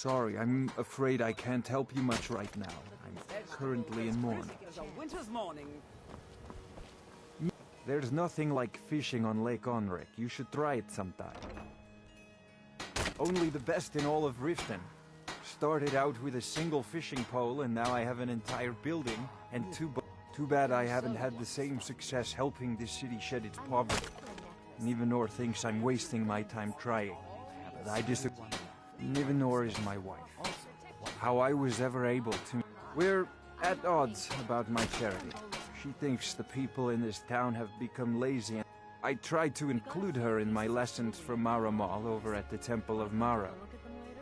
sorry. I'm afraid I can't help you much right now. I'm currently in mourning. There's nothing like fishing on Lake Onric. You should try it sometime. Only the best in all of Riften. Started out with a single fishing pole, and now I have an entire building and two boats. Too bad I haven't had the same success helping this city shed its poverty. Nivenor thinks I'm wasting my time trying. But I disagree. Nivenor is my wife. How I was ever able to... We're at odds about my charity. She thinks the people in this town have become lazy. And I tried to include her in my lessons from Mara Mall over at the Temple of Mara.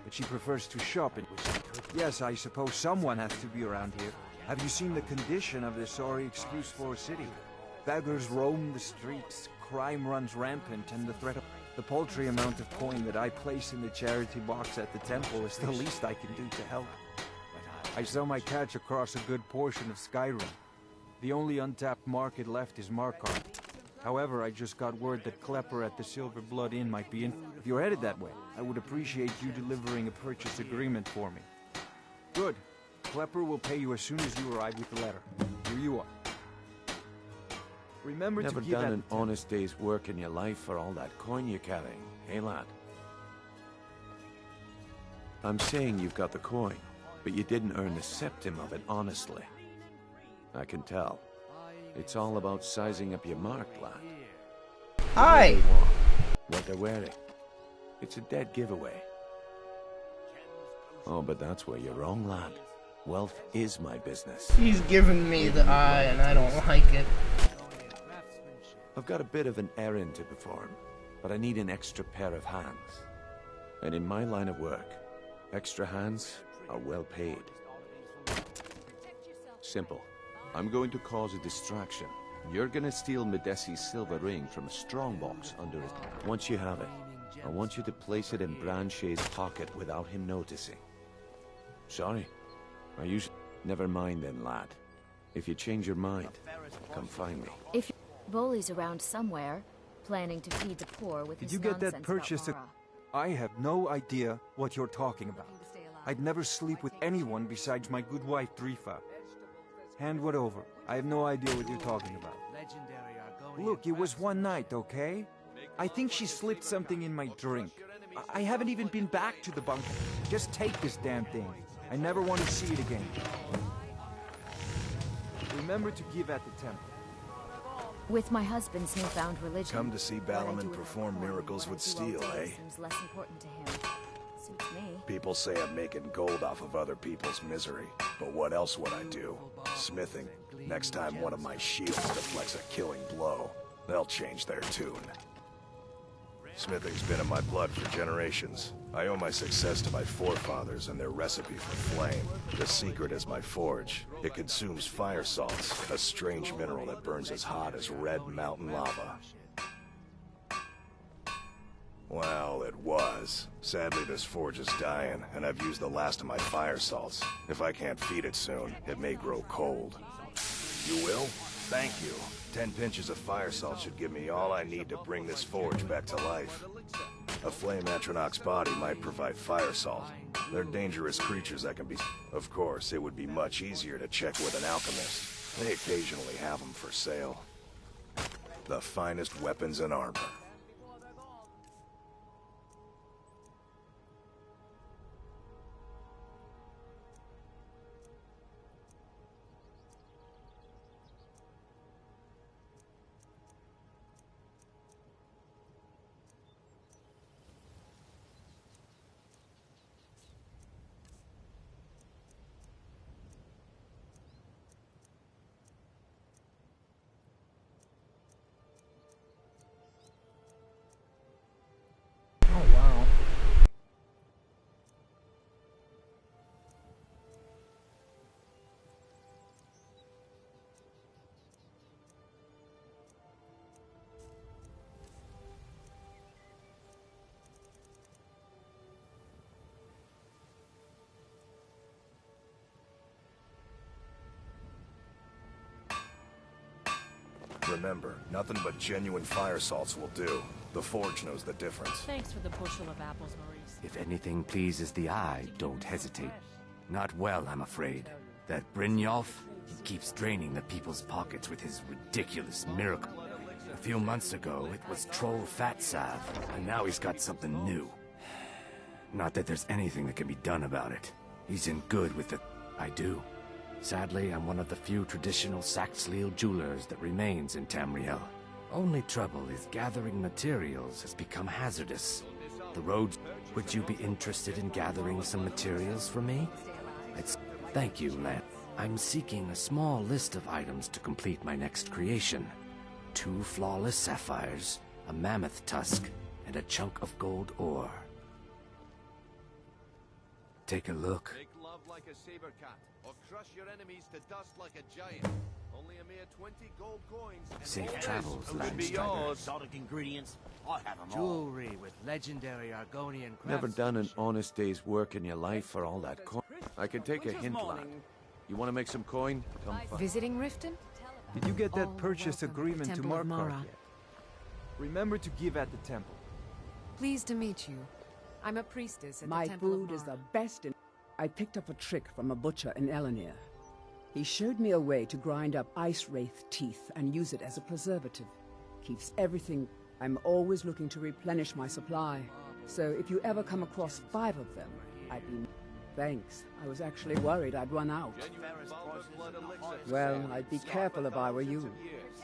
But she prefers to shop in... Yes, I suppose someone has to be around here. Have you seen the condition of this sorry excuse for a city? Beggars roam the streets, crime runs rampant, and the threat of... The paltry amount of coin that I place in the charity box at the temple is the least I can do to help. I sell my catch across a good portion of Skyrim. The only untapped market left is Markarth. However, I just got word that Klepper at the Silver Blood Inn might be in. If you're headed that way, I would appreciate you delivering a purchase agreement for me. Good. Klepper will pay you as soon as you arrive with the letter. Here you are. Remember Never to give done an honest day's work in your life for all that coin you're carrying, hey lad? I'm saying you've got the coin, but you didn't earn the septim of it honestly. I can tell. It's all about sizing up your mark, lad. Hi! What they're wearing. It's a dead giveaway. Oh, but that's where you're wrong, lad. Wealth is my business. He's giving me the eye and I don't like it. I've got a bit of an errand to perform, but I need an extra pair of hands. And in my line of work, extra hands are well paid. Simple. I'm going to cause a distraction. You're gonna steal Medesi's silver ring from a strongbox under it. Once you have it, I want you to place it in Branche's pocket without him noticing. Sorry. I usually... Never mind then, lad. If you change your mind, come find me. If Bolli's around somewhere, planning to feed the poor with his Did you get that nonsense purchase? about Mara. I have no idea what you're talking about. I'd never sleep with anyone besides my good wife, Drifa. Hand what over. I have no idea what you're talking about. Look, it was one night, okay? I think she slipped something in my drink. I haven't even been back to the bunker. Just take this damn thing. I never want to see it again. Remember to give at the temple. With my husband's newfound religion... Come to see Balliman perform miracles with steel, eh? Seems less important to him. Suits me. People say I'm making gold off of other people's misery. But what else would I do? Smithing. Next time one of my shields deflects a killing blow, they'll change their tune. Smithing's been in my blood for generations. I owe my success to my forefathers and their recipe for flame. The secret is my forge. It consumes fire salts, a strange mineral that burns as hot as red mountain lava. Well, it was. Sadly, this forge is dying, and I've used the last of my fire salts. If I can't feed it soon, it may grow cold. You will? Thank you. 10 pinches of fire salt should give me all I need to bring this forge back to life. A flame Atronach's body might provide fire salt. They're dangerous creatures that can be... Of course, it would be much easier to check with an alchemist. They occasionally have them for sale. The finest weapons and armor. Oh wow. Remember, nothing but genuine fire salts will do. The Forge knows the difference. Thanks for the bushel of apples, Maurice. If anything pleases the eye, don't hesitate. Not well, I'm afraid. That Brynjolf, he keeps draining the people's pockets with his ridiculous miracle. A few months ago, it was troll fat salve, and now he's got something new. Not that there's anything that can be done about it. He's in good with the... I do. Sadly, I'm one of the few traditional Saxhleel jewelers that remains in Tamriel. Only trouble is gathering materials has become hazardous. The roads... Would you be interested in gathering some materials for me? Thank you, Lan. I'm seeking a small list of items to complete my next creation. 2 flawless sapphires, a mammoth tusk, and a chunk of gold ore. Take a look. Make love like a saber cat, or crush your enemies to dust like a giant. Only a mere 20 gold coins. Safe travels, Landstrider. Exotic ingredients, I have them all. Jewelry with legendary Argonian crafts. Never done an honest day's work in your life for all that coin. I can take a hint, lad. You want to make some coin? Come find. Visiting Riften? Did you get that Oh, purchase welcome. agreement to Temple of Markarth Mara. yet? Remember to give at the temple. Pleased to meet you. I'm a priestess at My the Temple food of is Mara. the best in... I picked up a trick from a butcher in Elenir. He showed me a way to grind up ice wraith teeth and use it as a preservative. Keeps everything... I'm always looking to replenish my supply. So if you ever come across 5 of them, I'd be... Thanks. I was actually worried I'd run out. Well, I'd be careful if I were you.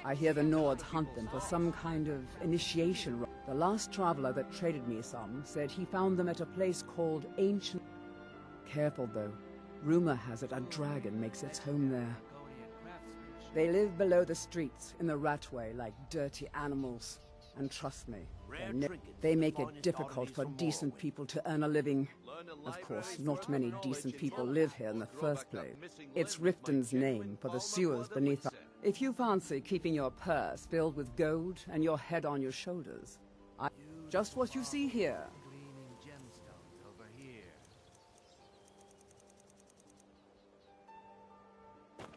I hear the Nords hunt them for some kind of initiation. The last traveler that traded me some said he found them at a place called Ancient... Careful, though. Rumor has it a dragon makes its home there. They live below the streets, in the Ratway, like dirty animals. And trust me, they make it difficult for decent people to earn a living. Of course, not many decent people live here in the first place. It's Riften's name for the sewers beneath us. If you fancy keeping your purse filled with gold and your head on your shoulders, just what you see here.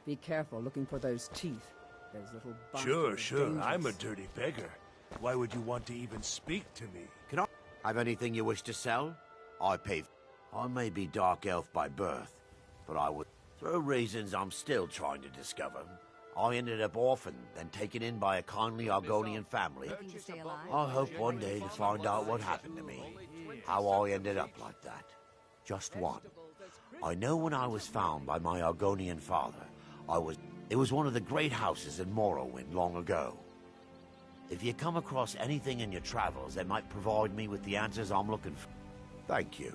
Be careful looking for those teeth. Those little Sure. I'm a dirty beggar. Why would you want to even speak to me? Can I have anything you wish to sell? I pay. I may be dark elf by birth, but I would... Through reasons I'm still trying to discover, I ended up orphaned and taken in by a kindly Argonian family. I hope one day to find out what happened to me. How I ended up like that. Just one. I know when I was found by my Argonian father, it was one of the great houses in Morrowind long ago. If you come across anything in your travels that might provide me with the answers I'm looking for, thank you.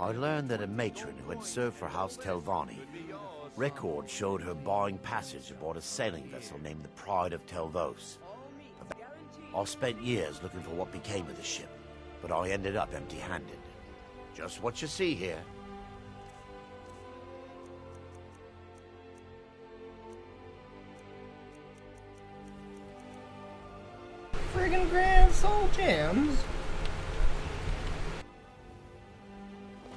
I learned that a matron who had served for House Telvanni, records showed her buying passage aboard a sailing vessel named the Pride of Telvos. I spent years looking for what became of the ship, but I ended up empty-handed. Just what you see here. Friggin' Grand Soul Gems.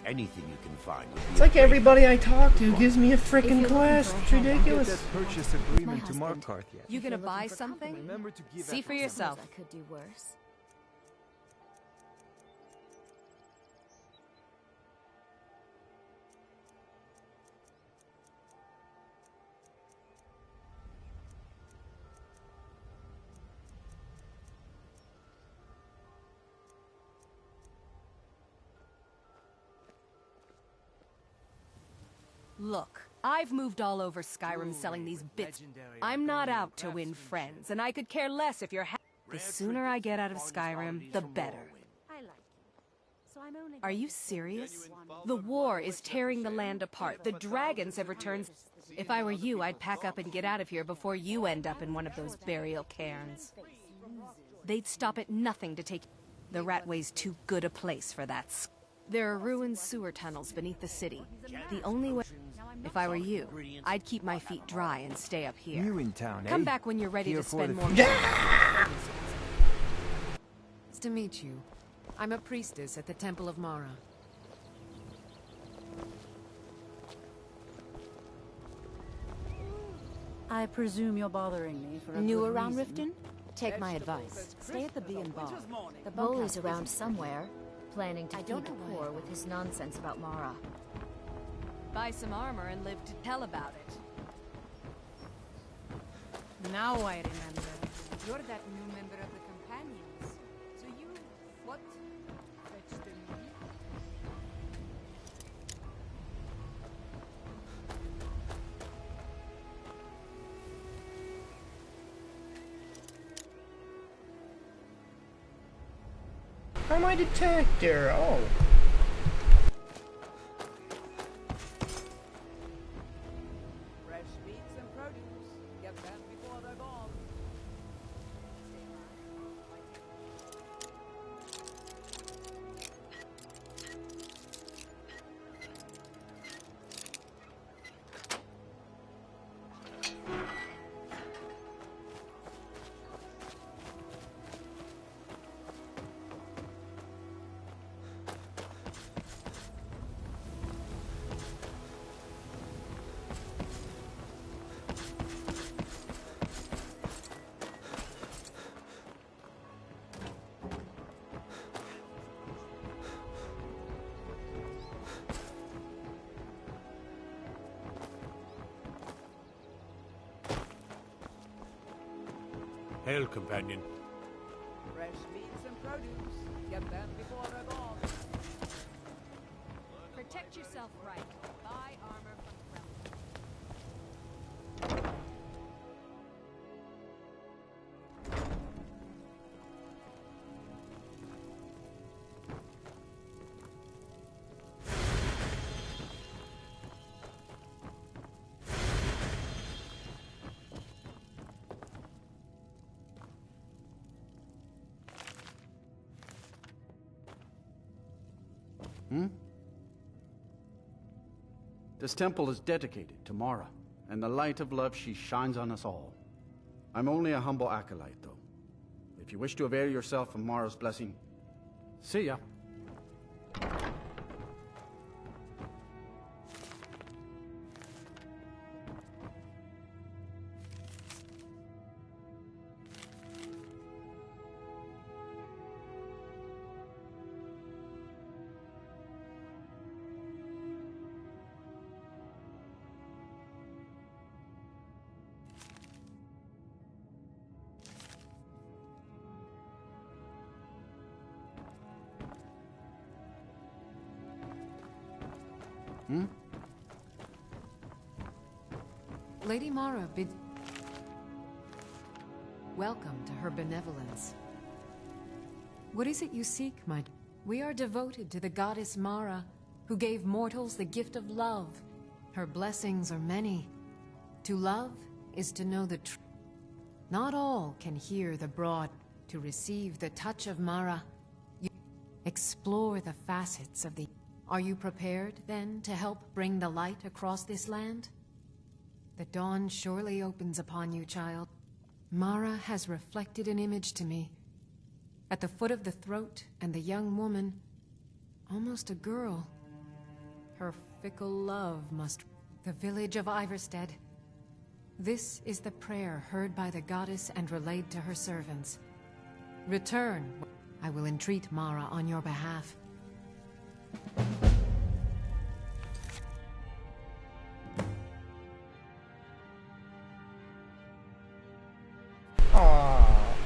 Anything you can find. It's like everybody I talk to gives me a frickin' If you're quest. looking It's for a hand, ridiculous. That purchase agreement to husband. Markarth yet? You gonna If you're buy looking for something? company, Remember to give See at for the yourself. I could do worse. Look, I've moved all over Skyrim selling these bits. I'm not out to win friends, and I could care less if you're The sooner I get out of Skyrim, the better. Are you serious? The war is tearing the land apart. The dragons have returned. If I were you, I'd pack up and get out of here before you end up in one of those burial cairns. They'd stop at nothing to take... The Ratway's too good a place for that. There are ruined sewer tunnels beneath the city. The only way... If I were you, I'd keep my feet dry and stay up here. New in town, eh? Come back when you're ready Here to for spend the more... future. Nice to meet you. I'm a priestess at the Temple of Mara. I presume you're bothering me for a New good around reason. Riften? Take my advice. Stay at the Bee and Bar. The Bolli's bunkhouse around isn't- somewhere, planning to I feed don't the know poor where. with his nonsense about Mara. Buy some armor and live to tell about it. Now I remember. You're that new member of the Companions. So you... what? Fetched the meat? Oh, my detector. Oh. Fresh meats and produce. Get them before they're gone. Hail, companion. Fresh meats and produce. Get them before they're gone. Protect yourself right. Buy armor from Kremlin. This temple is dedicated to Mara, and the light of love she shines on us all. I'm only a humble acolyte, though. If you wish to avail yourself of Mara's blessing, see ya. Lady Mara bids... Welcome to her benevolence. What is it you seek, my... We are devoted to the goddess Mara, who gave mortals the gift of love. Her blessings are many. To love is to know the truth. Not all can hear the broad. To receive the touch of Mara, you explore the facets of the... Are you prepared, then, to help bring the light across this land? The dawn surely opens upon you, child. Mara has reflected an image to me. At the foot of the throat, and the young woman, almost a girl. Her fickle love must... The village of Iverstead. This is the prayer heard by the goddess and relayed to her servants. Return. I will entreat Mara on your behalf.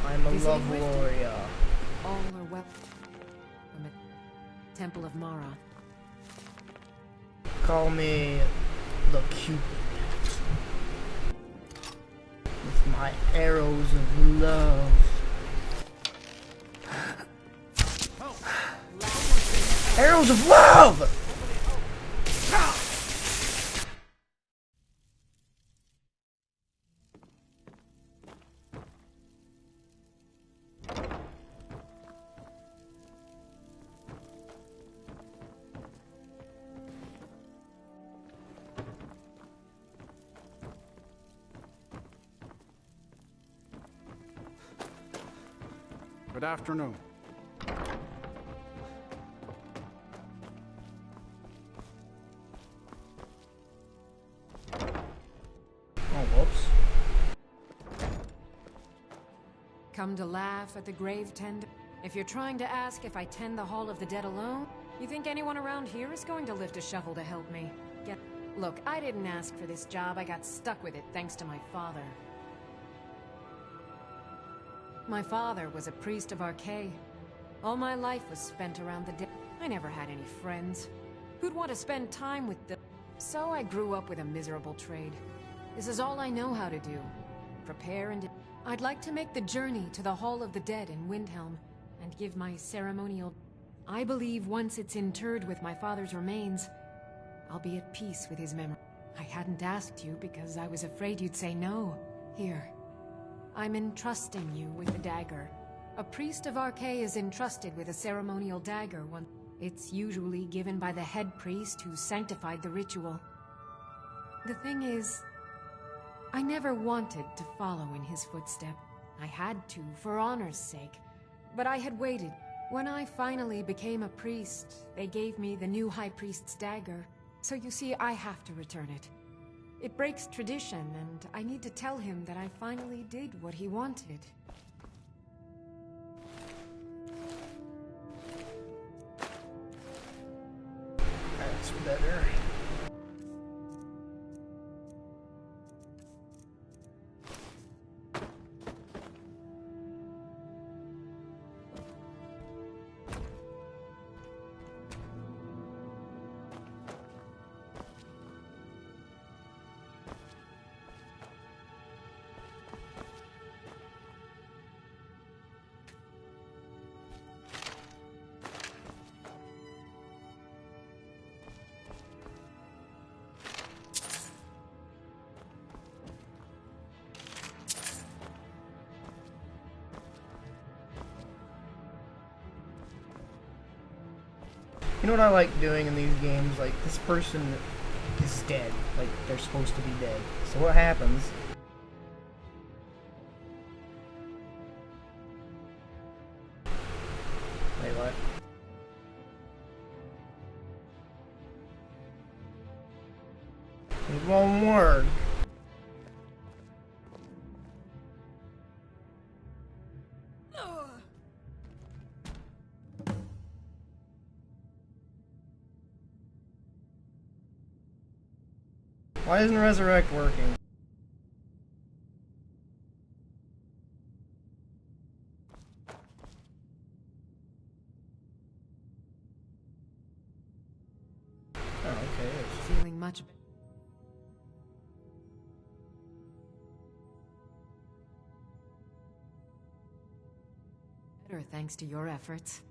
I'm a Visiting love Riften. warrior. All are wept from the Temple of Mara. Call me the Cupid. With my arrows of love. Arrows of love! Good afternoon. Oh, whoops. come to laugh at the grave tender? If you're trying to ask if I tend the Hall of the Dead alone, you think anyone around here is going to lift a shovel to help me? Look, I didn't ask for this job. I got stuck with it thanks to my father. My father was a priest of Archay. All my life was spent around the dead. I never had any friends. Who'd want to spend time with them? So I grew up with a miserable trade. This is all I know how to do. Prepare and... I'd like to make the journey to the Hall of the Dead in Windhelm and give my ceremonial... I believe once it's interred with my father's remains, I'll be at peace with his memory. I hadn't asked you because I was afraid you'd say no. Here. I'm entrusting you with the dagger. A priest of Archay is entrusted with a ceremonial dagger once. It's usually given by the head priest who sanctified the ritual. The thing is, I never wanted to follow in his footsteps. I had to, for honor's sake. But I had waited. When I finally became a priest, they gave me the new High Priest's dagger. So you see, I have to return it. It breaks tradition, and I need to tell him that I finally did what he wanted. That's better. You know what I like doing in these games? Like, this person is dead. Like, they're supposed to be dead. So what happens? Wait, what? It won't work. Why isn't Resurrect working? Oh, okay. Feeling much better thanks to your efforts.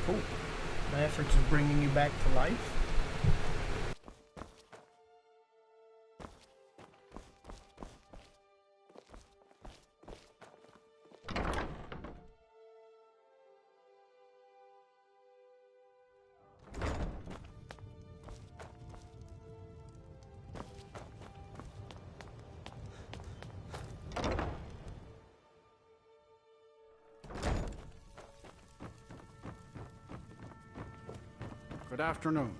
Cool. My efforts is bringing you back to life? Good afternoon.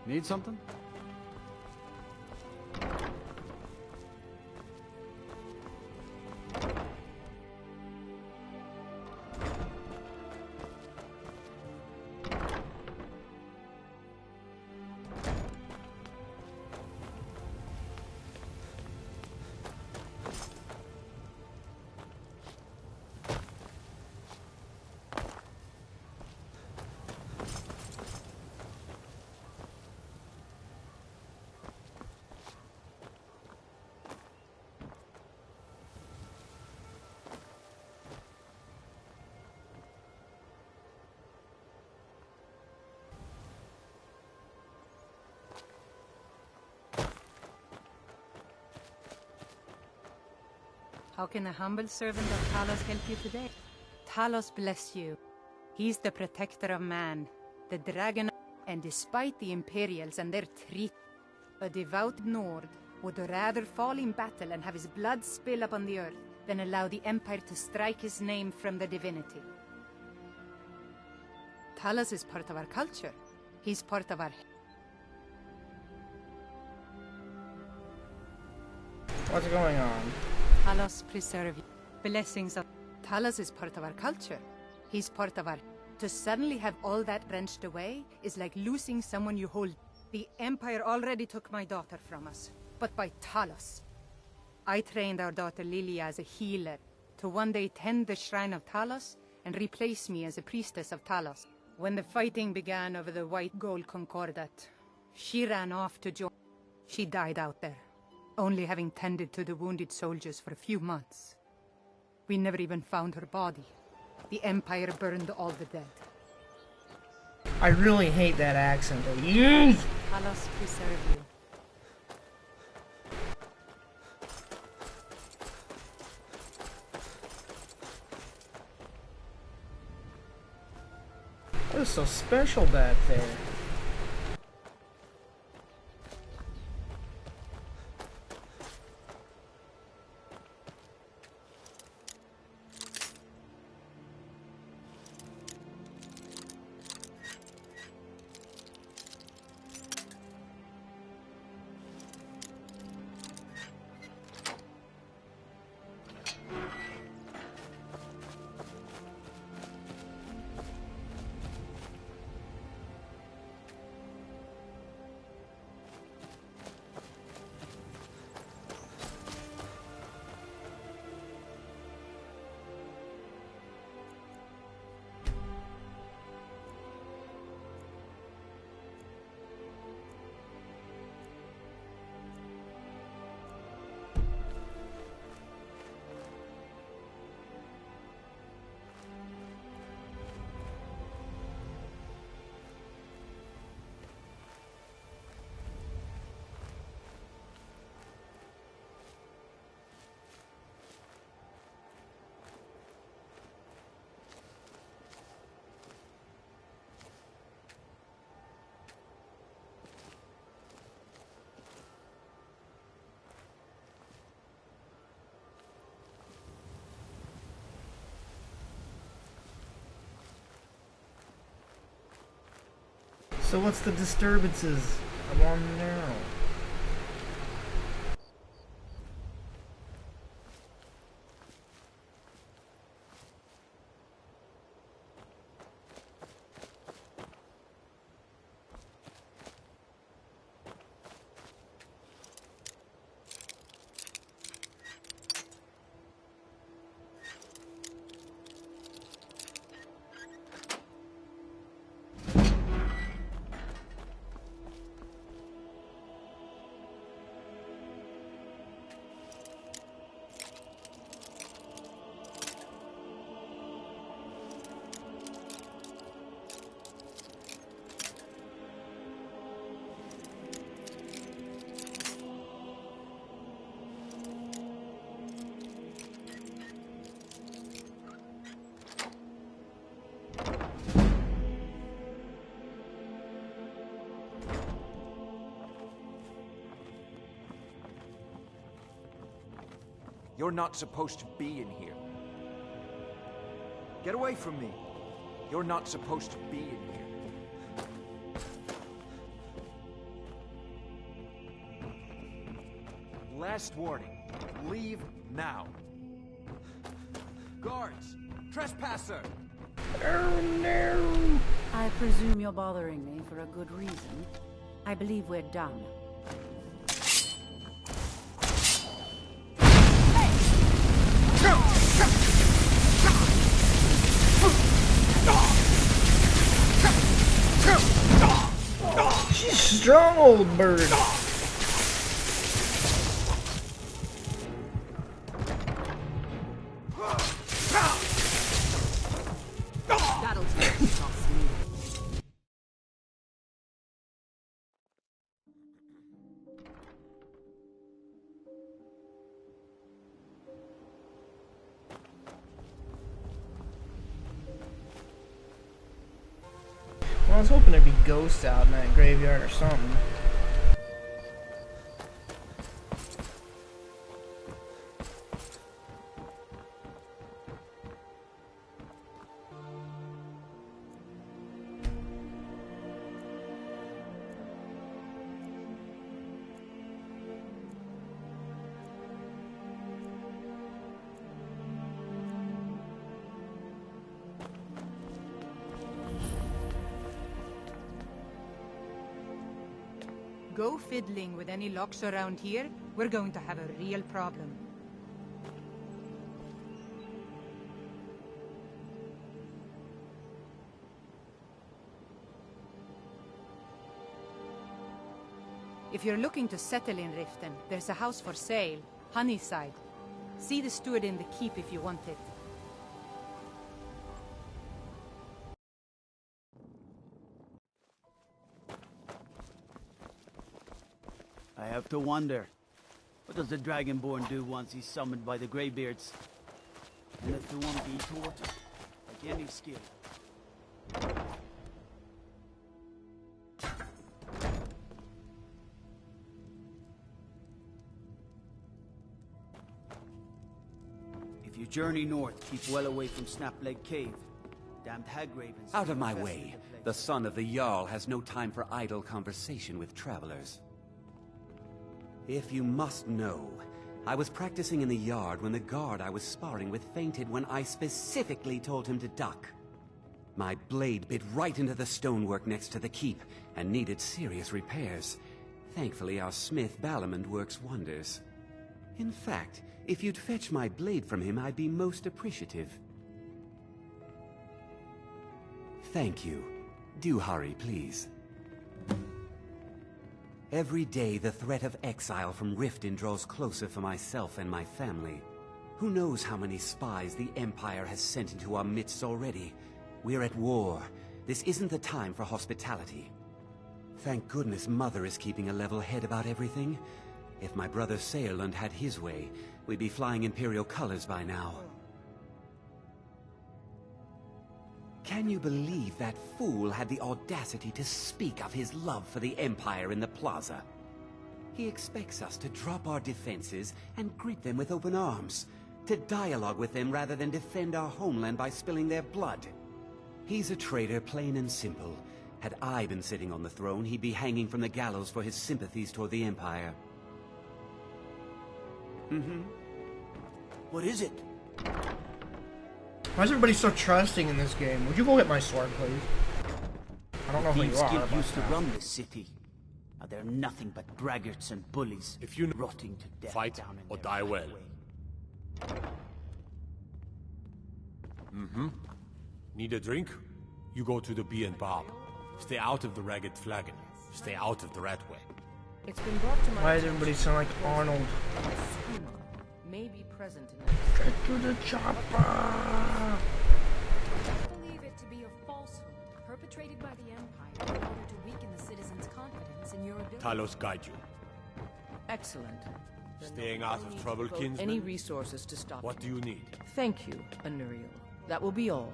Need something? How can a humble servant of Talos help you today? Talos bless you. He's the protector of man, the dragon, and despite the Imperials and their treat, a devout Nord would rather fall in battle and have his blood spill upon the earth than allow the Empire to strike his name from the divinity. Talos is part of our culture. He's part of our... What's going on? Talos preserve you. Blessings of... Talos is part of our culture. He's part of our... To suddenly have all that wrenched away is like losing someone you hold. The Empire already took my daughter from us, but by Talos. I trained our daughter Lilia as a healer, to one day tend the shrine of Talos and replace me as a priestess of Talos. When the fighting began over the white gold concordat, she ran off to join. She died out there, only having tended to the wounded soldiers for a few months. We never even found her body. The Empire burned all the dead. I really hate that accent. Yes! Talos preserve you. What is so special back there? So what's the disturbances? I want to know. You're not supposed to be in here. Get away from me. You're not supposed to be in here. Last warning. Leave now. Guards! Trespasser! Oh no! I presume you're bothering me for a good reason. I believe we're done. She's strong, old bird. That'll take you off me. I was hoping there'd be ghosts out in that graveyard or something. Go fiddling with any locks around here, we're going to have a real problem. If you're looking to settle in Riften, there's a house for sale, Honeyside. See the steward in the keep if you want it. I have to wonder, what does the Dragonborn do once he's summoned by the Greybeards? And let the one be taught, like any skill. If you journey north, keep well away from Snapleg Cave. Damned hag-ravens... Out of my way. The son of the Jarl has no time for idle conversation with travelers. If you must know, I was practicing in the yard when the guard I was sparring with fainted when I specifically told him to duck. My blade bit right into the stonework next to the keep and needed serious repairs. Thankfully, our smith Balamond works wonders. In fact, if you'd fetch my blade from him, I'd be most appreciative. Thank you. Do hurry, please. Every day, the threat of exile from Riften draws closer for myself and my family. Who knows how many spies the Empire has sent into our midst already? We're at war. This isn't the time for hospitality. Thank goodness Mother is keeping a level head about everything. If my brother Saerlund had his way, we'd be flying Imperial colors by now. Can you believe that fool had the audacity to speak of his love for the Empire in the plaza? He expects us to drop our defenses and greet them with open arms, to dialogue with them rather than defend our homeland by spilling their blood. He's a traitor, plain and simple. Had I been sitting on the throne, he'd be hanging from the gallows for his sympathies toward the Empire. What is it? Why is everybody so trusting in this game? Would you go hit my sword, please? I don't know who you Thieves are, Guild but used to run this city. Now they're nothing but braggarts and bullies. If you rotting to death fight down in or their die well. Need a drink? You go to the Bee and Bob. Stay out of the Ragged Flagon. Stay out of the Ratway. It's been brought to my why does everybody sound like Arnold? May be present in Get to the chopper! I believe it to be a falsehood perpetrated by the Empire in order to weaken the citizens' confidence in your ability. Talos guide you. Excellent. Staying out of trouble, kinsman? Any resources to stop What do you need? Thank you, Anuriel. That will be all.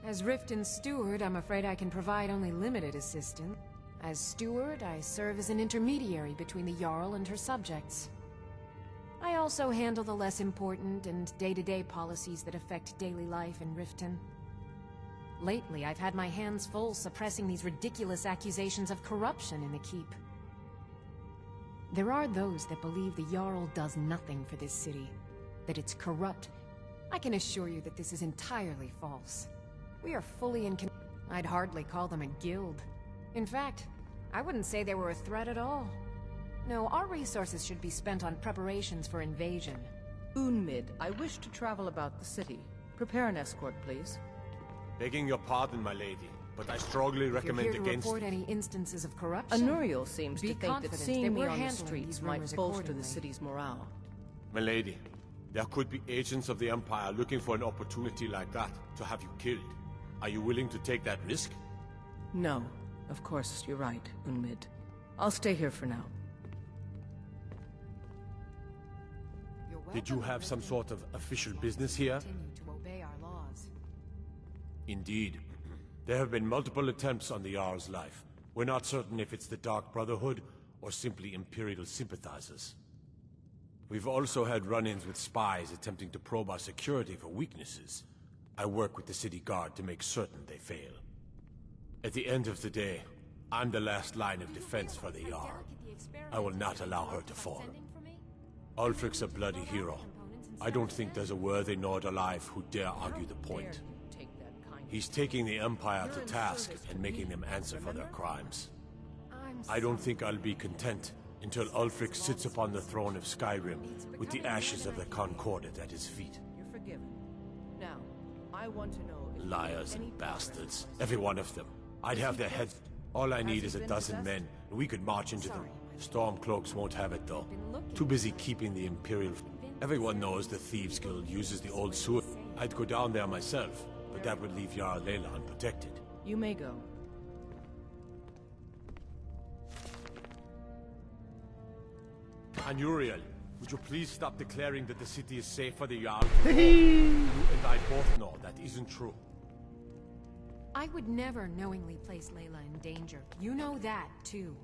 As Riften's steward, I'm afraid I can provide only limited assistance. As steward, I serve as an intermediary between the Jarl and her subjects. I also handle the less important and day-to-day policies that affect daily life in Riften. Lately, I've had my hands full suppressing these ridiculous accusations of corruption in the keep. There are those that believe the Jarl does nothing for this city, that it's corrupt. I can assure you that this is entirely false. We are fully in I'd hardly call them a guild. In fact, I wouldn't say they were a threat at all. No, our resources should be spent on preparations for invasion. Unmid, I wish to travel about the city. Prepare an escort, please. Begging your pardon, my lady, but I strongly recommend If you're here to against report it. any instances of corruption, Anuriel seems to think that confident seeing me we're on the handling streets these might rumors bolster the accordingly. city's morale. My lady, there could be agents of the Empire looking for an opportunity like that to have you killed. Are you willing to take that risk? No, of course, you're right, Unmid. I'll stay here for now. Did you have some sort of official business here? Continue to obey our laws. Indeed. There have been multiple attempts on the Jarl's life. We're not certain if it's the Dark Brotherhood or simply Imperial sympathizers. We've also had run-ins with spies attempting to probe our security for weaknesses. I work with the city guard to make certain they fail. At the end of the day, I'm the last line of defense for the Jarl. I will not allow her to fall. Ulfric's a bloody hero. I don't think there's a worthy Nord alive who dare argue the point. He's taking the Empire to task and making them answer for their crimes. I don't think I'll be content until Ulfric sits upon the throne of Skyrim with the ashes of the Concordat at his feet. You're forgiven. Now, I want to know if Liars and bastards, every one of them. I'd have their heads. All I need is a dozen men, and we could march into them. Stormcloaks won't have it, though. Too busy keeping the Imperial... Everyone knows the Thieves Guild uses the old sewer. I'd go down there myself, but that would leave Jarl Layla unprotected. You may go. And Uriel, would you please stop declaring that the city is safe for the Jarl to go? You and I both know that isn't true. I would never knowingly place Layla in danger. You know that, too.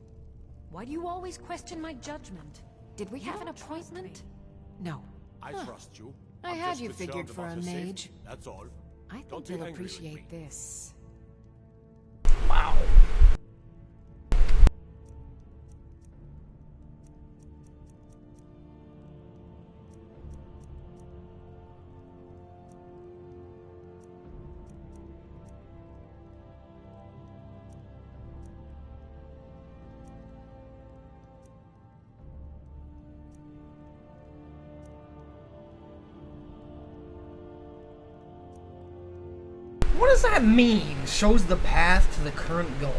Why do you always question my judgment? Did we have an appointment? No. I trust you. I I'm had just you concerned figured for about a her safety, mage. that's all. I think Don't be you'll angry with appreciate me. this. Wow. What does that mean? Shows the path to the current goal.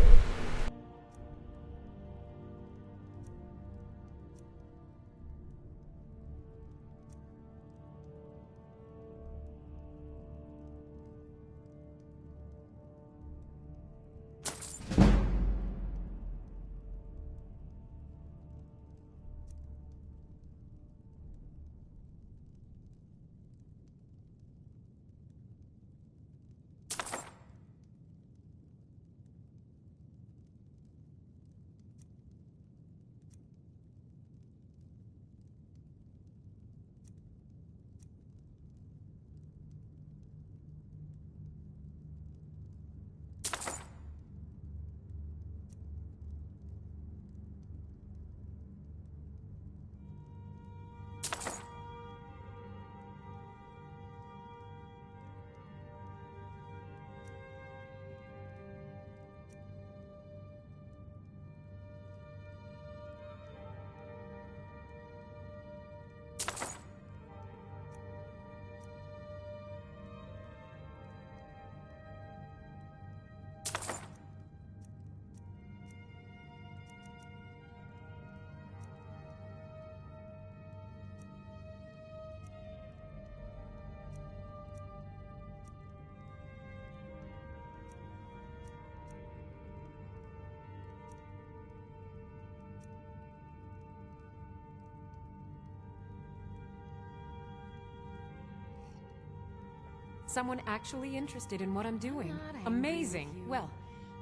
Someone actually interested in what I'm doing. Amazing. Well,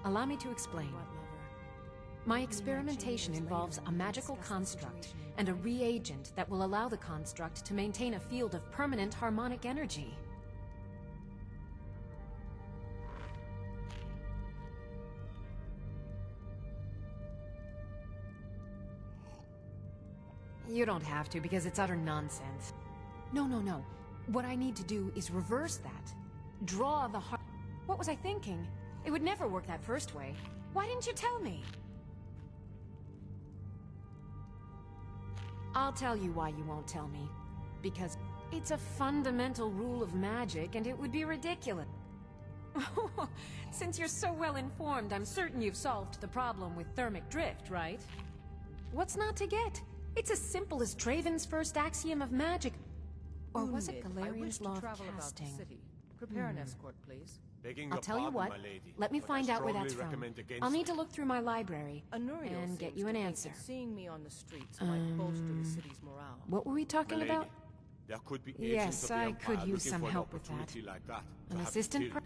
allow me to explain. My experimentation involves a magical construct and a reagent that will allow the construct to maintain a field of permanent harmonic energy. You don't have to, because it's utter nonsense. No. What I need to do is reverse that. Draw the heart. What was I thinking? It would never work that first way. Why didn't you tell me? I'll tell you why you won't tell me. Because it's a fundamental rule of magic, and it would be ridiculous. Since you're so well informed, I'm certain you've solved the problem with thermic drift, right? What's not to get? It's as simple as Draven's first axiom of magic. Or was it Galarian's law of casting? Prepare an escort, please. Begging I'll your tell you pardon, what. my lady, Let me but find I out where that's strongly from. recommend against I'll need it. to look through my library and get you an answer. Seeing me on the streets might bolster the city's morale. What were we talking My lady, about? there could be agents Yes, of the I Empire could use looking some for an help with that. opportunity like that to An have you assistant? killed.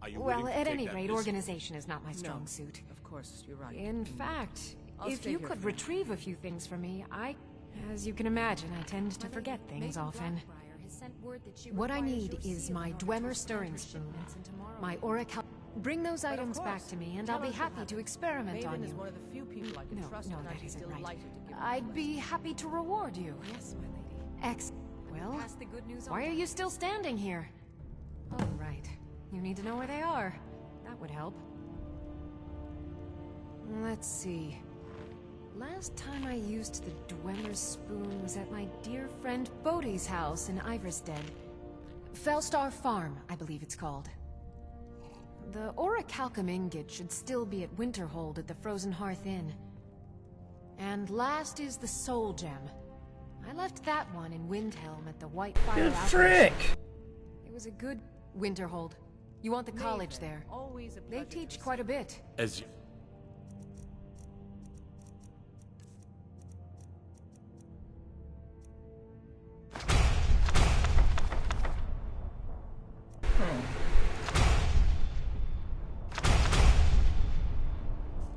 Are you Well, willing to at take any that rate, risk? organization is not my strong No, suit. Of course, you're right. In fact, I'll if stay you here could for now. retrieve a few things for me, as you can imagine, I tend to forget things often. What I need is my Dwemer stirring spoon, my Oracle. Bring those But of items back course, to me, and tell I'll be her to happy have to it. experiment Maven on is you. one of the few people I can trust, No, and that I'd be isn't right. delighted to give you I'd advice. be happy to reward you. Yes, my lady. Excellent. Well, Pass the good news why on are to you her. still standing here? Oh, right. You need to know where they are. That would help. Let's see. Last time I used the Dwemer's spoon was at my dear friend Bodhi's house in Iverstead. Fellstar Farm, I believe it's called. The Orichalcum ingot should still be at Winterhold at the Frozen Hearth Inn. And last is the Soul Gem. I left that one in Windhelm at the White Fire Good Outpost. frick! It was a good Winterhold. You want the college there. Always a They pleasure teach to quite a bit. As you...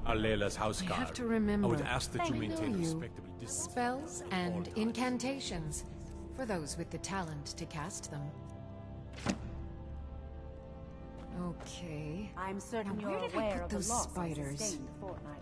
Alela's house I guard. have to remember. I would ask that you I maintain know a you. respectable distance. Spells and incantations, for those with the talent to cast them. Okay. I'm certain Now, you're where did I aware put of the those loss I spiders? sustained a fortnight